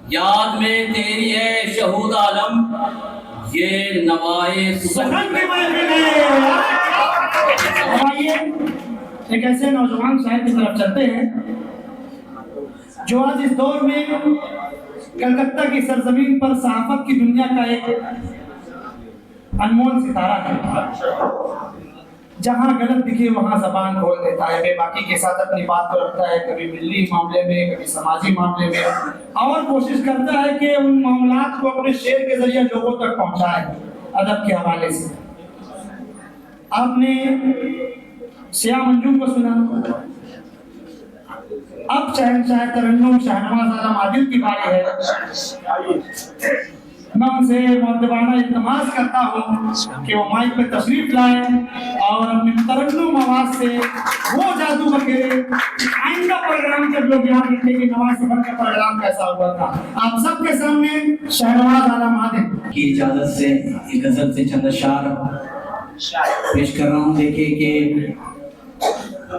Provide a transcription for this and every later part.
याद में तेरी है शहूद आलम, ये नवाए सनम की महफिल है। आइए एक ऐसे नौजवान शायर की तरफ चलते हैं जो आज इस दौर में कलकत्ता की सरजमीन पर सहाफत की दुनिया का एक अनमोल सितारा है। जहां गलत दिखे वहां जबान खोल देता है, बेबाकी के साथ अपनी बात को रखता है, कभी मिली मामले में, कभी समाजी मामले में, और कोशिश करता है कि उन मामलात को अपने शेर के जरिए लोगों तक पहुंचाए अदब के हवाले से। आपने सिया मंजूम को सुना, अब शहंशाह तरन्नुम शाहनवाज आलम आदिल की बारी है। मैं उनसे मुअद्दबाना इल्तिमास करता हूँ कि वो माइक पे तशरीफ लाए और अपनी तरन्नुम आवाज से वो जादू बखेरे। आइंदा प्रोग्राम जब लोग याद रखें कि नवाज सफर का प्रोग्राम कैसा हुआ था। आप सबके सामने शाहनवाज आलम आदिल की इजाजत से एक गजल से चंद अशआर पेश कर रहा हूँ। देखिए कि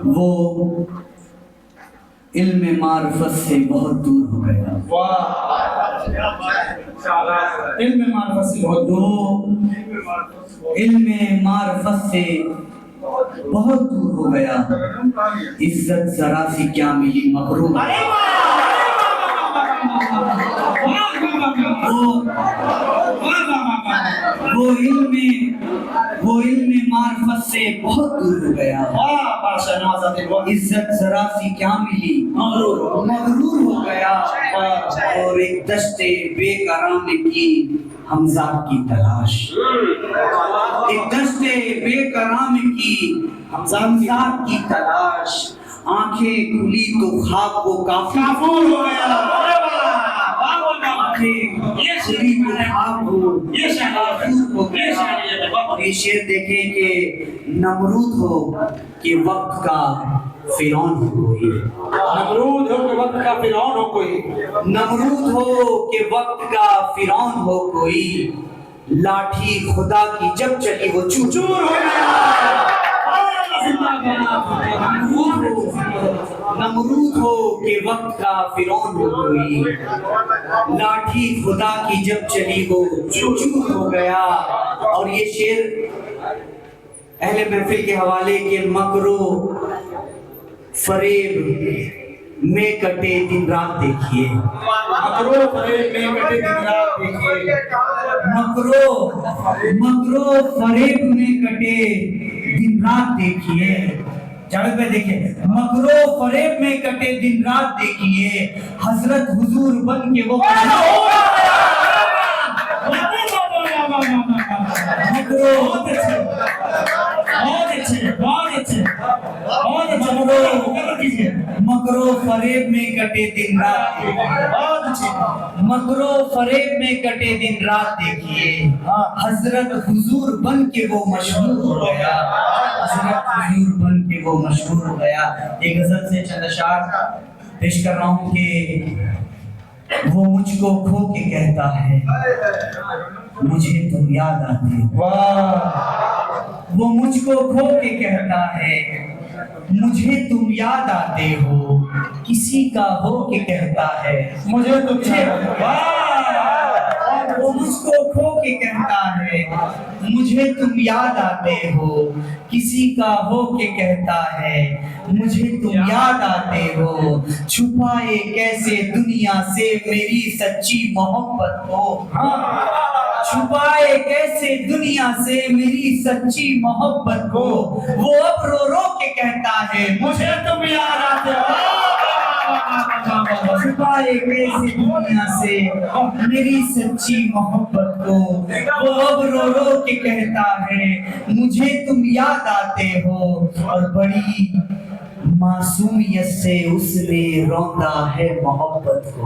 वो इल्म मार्फत से बहुत दूर हो गया। वाह, इल्म मार्फत से बहुत दूर, इल्म मार्फत से बहुत दूर हो गया। इज्जत जरा सी क्या मिली मकरूम, वो इल्म मार्फत से बहुत दूर हो गया। इज्जत जरा सी क्या मिली मगरूर हो गया। और एक दस्ते बेकराम की हमजा की तलाश, एक दस्ते बेकराम की हमजा की तलाश। आंखें खुली तो ख्वाब को काफूर हो गया। ये शेर देखे कि नमरूद हो कि वक्त का फिरौन हो कोई, नमरूद हो कि वक्त का फिरौन हो कोई, नमरूद हो कि वक्त का फिरौन हो कोई। लाठी खुदा की जब चली वो चूचूर हो गया। नमरूद हो कि वक्त का फिरौन हो कोई, लाठी खुदा की जब चली वो चूचूर हो गया। और ये शेर अहले महफिल के हवाले के मकरो फरेब में कटे दिन रात देखिए, मकरो फरेब में कटे दिन रात देखिए, मकरो फरेब में कटे दिन रात देखिए। जावेद भाई देखिए, मकरो फरेब में कटे दिन रात देखिए। हजरत हुजूर बन के वो मकरो फरेब में कटे दिन रात, मकरो फरेब में कटे दिन रात देखिए। हजरत हुजूर बन के वो मशहूर हो गया, हजरत हुजूर बन के वो मशहूर हो गया। एक गजल से चंद अशआर पेश कर रहा हूँ कि वो मुझको खो के कहता है मुझे तुम याद आते हो। वाह, वो मुझको खो के कहता है मुझे तुम याद आते हो। किसी का हो के कहता है मुझे तुम वो मुझको खो के कहता है मुझे तुम याद आते हो। किसी का हो के कहता है मुझे तुम याद आते हो। छुपाए कैसे दुनिया से मेरी सच्ची मोहब्बत को, छुपाए कैसे दुनिया से मेरी सच्ची मोहब्बत को। वो अब रो रो के कहता है मुझे तुम याद आते हो। छुपाए कैसे दुनिया से मेरी सच्ची मोहब्बत को। वो अब रो रो के कहता है मुझे तुम याद आते हो। और बड़ी मासूमियत से उसने रौंदा है मोहब्बत को।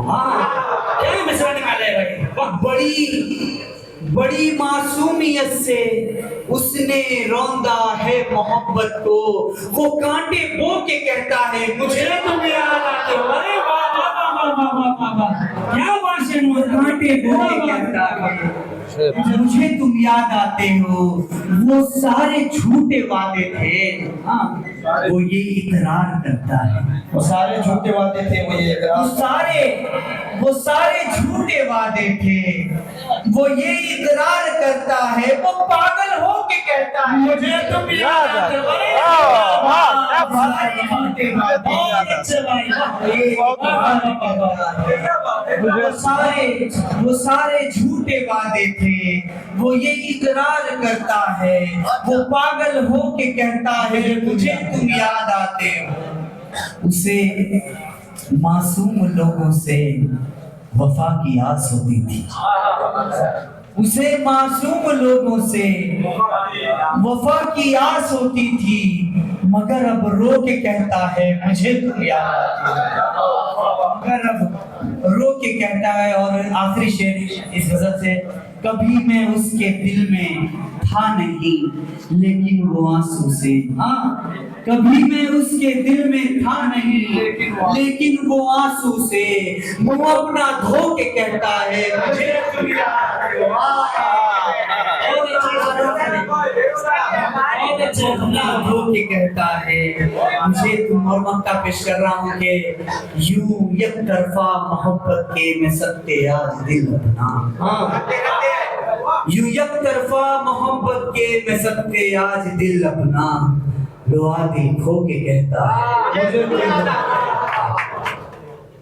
क्या मिसरा निकाले भाई, बड़ी मासूमियत से उसने रौंदा है मोहब्बत को। वो कांटे बो के कहता है मुझे तुम याद आते हो। अरे वाह वाह वाह वाह वाह वाह, क्या बात है। कांटे बो के कहता है मुझे तुम याद आते हो, वो सारे झूठे वादे थे। हाँ, वो ये इकरार करता है। वो सारे झूठे वादे थे, वो ये वो सारे झूठे वादे थे, वो ये इकरार करता है। वो पागल हो के कहता है मुझे तुम याद आते हो। सारे झूठे वादे। बहुत अच्छे भाई, वो सारे झूठे वादे थे, वो ये इकरार करता है। वो पागल हो के कहता है मुझे तुम याद आते हो। उसे मासूम लोगों से वफा की आस होती थी। उसे मासूम लोगों से वफा की आस होती थी, मगर अब रो के कहता है मुझे तुम याद आते हो। मगर अब रो के कहता है। और आखिरी शेर इस वजह से, कभी मैं उसके दिल में था नहीं, लेकिन वो आंसू से। हाँ, कभी मैं उसके दिल में था नहीं, लेकिन वो आंसू से वो अपना धो के कहता है मुझे तुम याद आते हो। अपना धो के कहता है मुझे तुम। और मक्का पेश कर रहा हूँ कि यूं एक तरफा मोहब्बत के में सकते आज दिल अपना। हाँ, यूं एक तरफा मोहब्बत के में सकते आज दिल अपना, दुआ दिल खो के कहता है।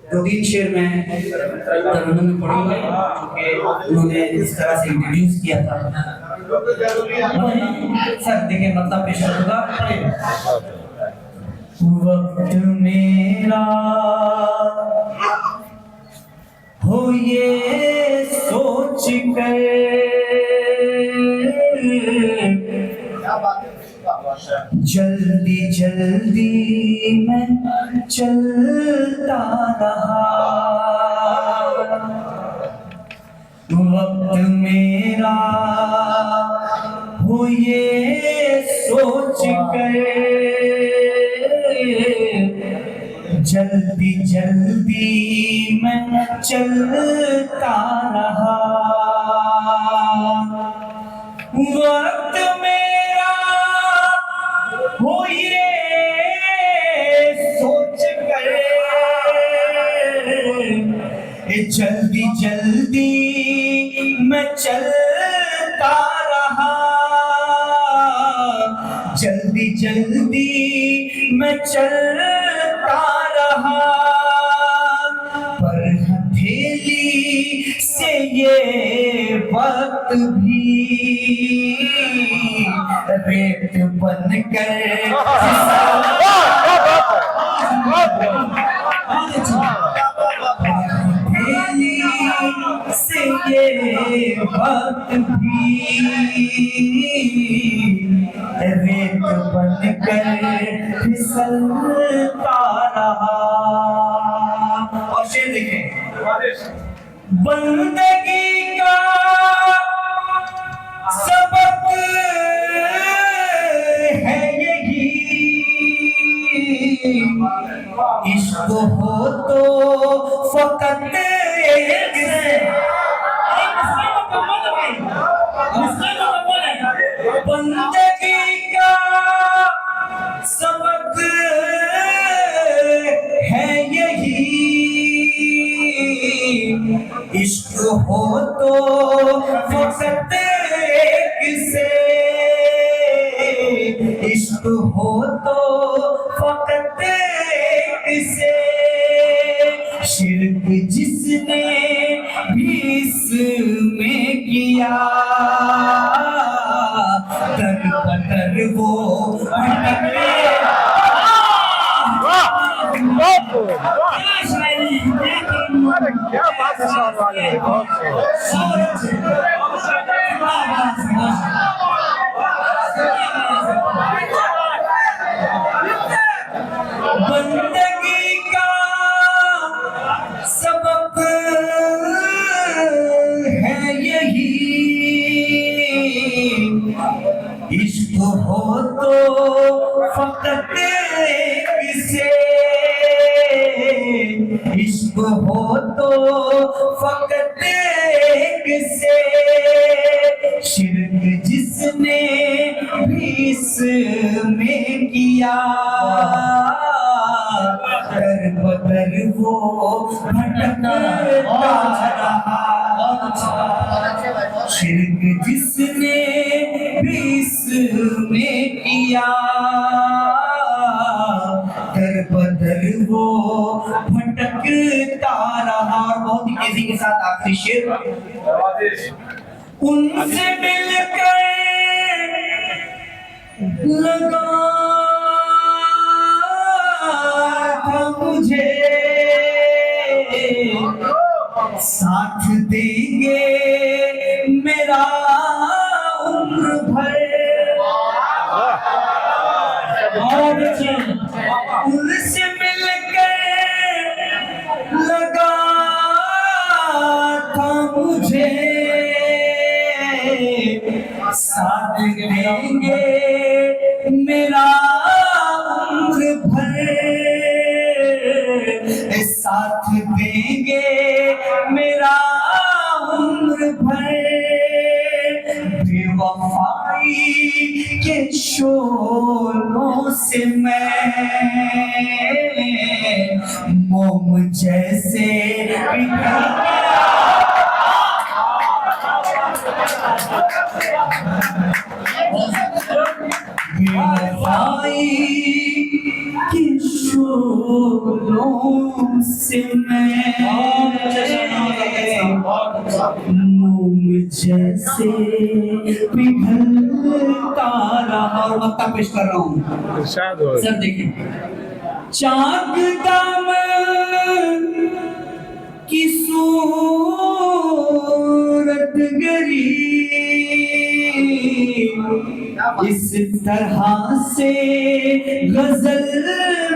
दो तीन शेर में तरन्नुम में पढ़ूंगा, क्योंकि उन्होंने इस तरह से इंट्रोड्यूस किया था। सर देखिए, मतलब पेश करूंगा। वक्त मेरा हो ये सोच कर, जल्दी जल्दी मैं चलता रहा। वक्त मेरा हो ये सोच कर, जल्दी जल्दी मैं चलता रहा। वक्त मेरा हो ये सोच कर, जल्दी जल्दी मैं चलता रहा। जल्दी जल्दी मैं चलता रहा, पर हथेली से ये वक्त भी रेत बन कर हथेली से ये वक्त भी रेत बन कर फिसलता रहा। और शेर देखें, बंदगी का सबक है यही, इश्क हो तो फकत एक से। बंदगी का सबक है यही, इश्क हो तो फकत एक से। इश्क हो तो फकत एक से। शिरक जिसने भी इसमें किया, दर बदर वो भटके। क्या बात है शान वाले, बंदगी का सबक है यही, इश्क हो तो फकत एक से। इश्क हो तो फकत एक से। शिरक जिसने भी इसमें किया दर बदर वो भटकता रहा। और बहुत ही तेजी के साथ आखिरी शेर, उनसे मिलकर लगा था मुझे साथ देंगे मेरा उम्र भर। और उनसे मिलकर लगा था मुझे साथ देंगे मेरा उम्र भर, साथ देंगे मेरा उम्र भर। बेवफाई के शोलों से मैं मोम जैसे पिघल बेवफाई के शोलों से मैं मोम जैसे पिघलता रहा। और वक्त पेश कर रहा हूँ सर, देखिए चाक दामन की सूरत गरी इस तरह से गजल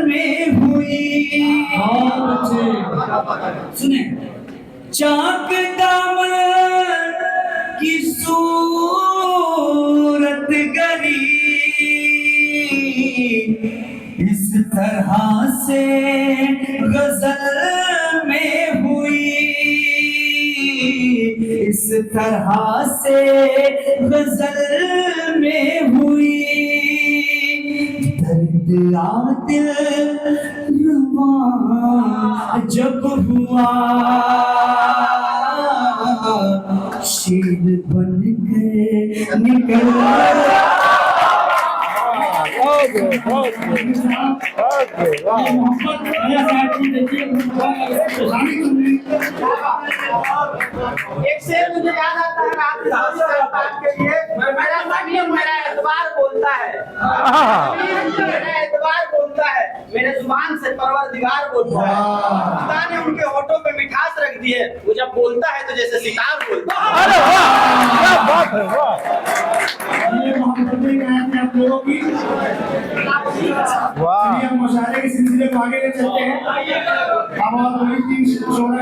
में हुई। सुने, चाक दामन की सूरत गरी इस तरह से गजल में हुई, इस तरह से गजल में हुई। दर्द आदिल रुबा जब हुआ शेर बन के निकल एक शेर मुझे याद आता है आपके लिए, मेरा एतबार बोलता है, मेरा एतबार बोलता है, मेरे जुबान से परवरदिगार बोलता है। खुदा ने उनके होठों पे मिठास रख दी है, वो जब बोलता है तो जैसे सितार बोलता है। ये मोहब्बत में आप लोगों की मुशायरे के सिलसिले को आगे ले चलते हैं। अब और 3